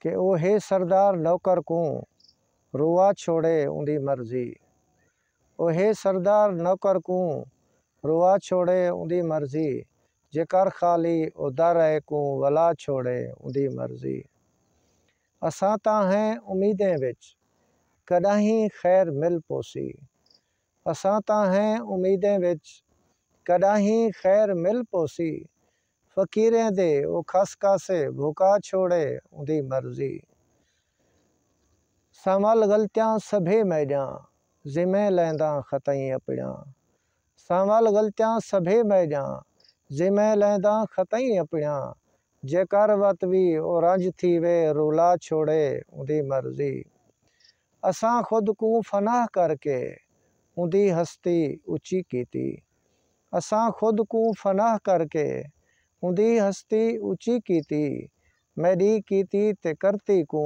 कि ओ हे सरदार नौकर को रुआ छोड़े उंदी मर्जी। ओ हे सरदार नौकर को रुआ छोड़े उंदी मर्जी, जेकर खाली ओ दर है को वला छोड़े उंदी मर्जी। असां तां हैं उम्मीदें विच कदाहीं खैर मिल पोसी। असां तां हैं उम्मीदें विच कदाहीं खैर मिल पोसी। फकीरें दे ओ खस कासे भुका छोड़े उंदी मर्जी। सामल गलतियां सभे मैजां जिमें लैंदा खतई अपना। सामल गलतियां सभे मैजां जिमें लैंदा खतई अपना। जेकर वत भी ओ रंज थी वे रोला छोड़े उंदी मर्जी। असां खुद को फनाह करके उंदी हस्ती उची कीती। असां खुद को फनाह करके उंदी हस्ती उची कीती। मैडी कीती ते करती को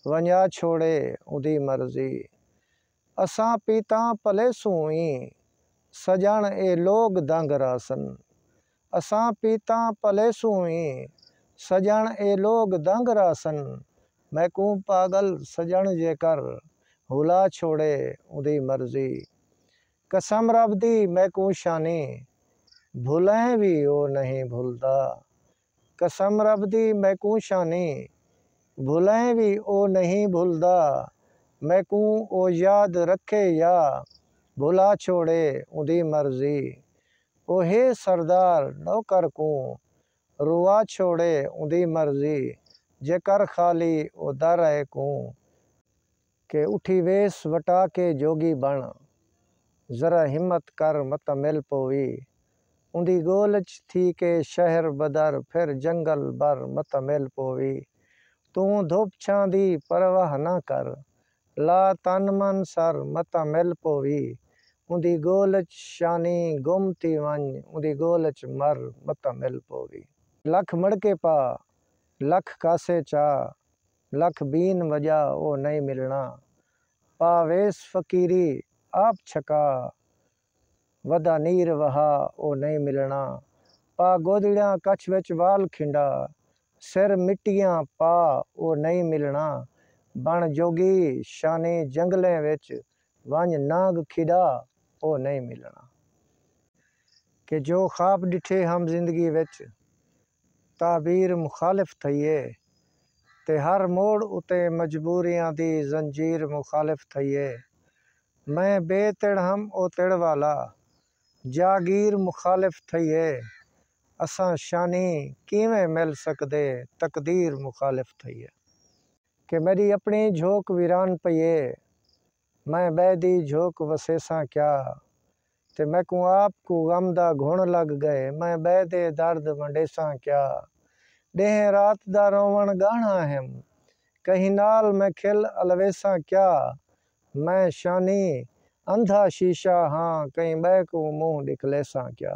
वंजा छोड़े उंदी मर्जी। असां पीता पले सूई सजण ए लोग दंग रासन। असां पीता पले सूई सजण ए लोग दंग रासन। मैं को पागल सजण जेकर हुला छोड़े उंदी मर्जी। कसम रब दी मैं को शानी भुलें भी ओ नहीं भूलदा। कसम रब दी मैं को शानी भुलें भी ओ नहीं भूलदा। मैं को ओ याद रखे या भुला छोड़े उंदी मर्जी। ओ हे सरदार नौकर को रुआ छोड़े उंदी मर्जी, जेकर खाली ओ दर है को के उठी वेस वटा के जोगी बण। जरा हिम्मत कर मत मिल पोवी। उंदी गोलच थी के शहर बदर फिर जंगल बर मत मिल पोवी। तू धुप छां दी परवाह ना कर, ला तन मन सर मत मिल पोवी। उंदी गोलच शानी गुम थी वन, उंदी गोलच मर मत मिल पोवी। लख मड़के पा लख कासे चा, लख बीन वजा ओ नहीं मिलना। पा वेस फकीरी आप छका, वदा नीर वहा ओ नहीं मिलना। पा गोदड़ियां कछ विच वाल खिंडा, सिर मिट्टियां पा ओ नहीं मिलना। बण जोगी शानी जंगलें विच वंज नाग खिड़ा ओ नहीं मिलना। कि जो ख्वाब डिठे हम जिंदगी विच ताबीर मुखालिफ थईए, ते हर मोड़ उते मजबूरियां दी जंजीर मुखालिफ थईए। मैं बेतिड़ हम ओ तिड़ वाला जागीर मुखालिफ थईए। असां शानी किवें मिल सकदे तकदीर मुखालिफ थईए। कि मेरी अपनी झोंक वीरान पईए, मैं बैदी झोंक वसेसा क्या। ते मैं को आप को गम दा घुण लग गए, मैं बैदे दर्द वंडेसा क्या। देह रात दा रोवण गाना है, कहीं नाल मैं खिल अलवेसा क्या। मैं शानी अंधा शीशा हाँ, कहीं बै को मुंह दिखलेसा क्या।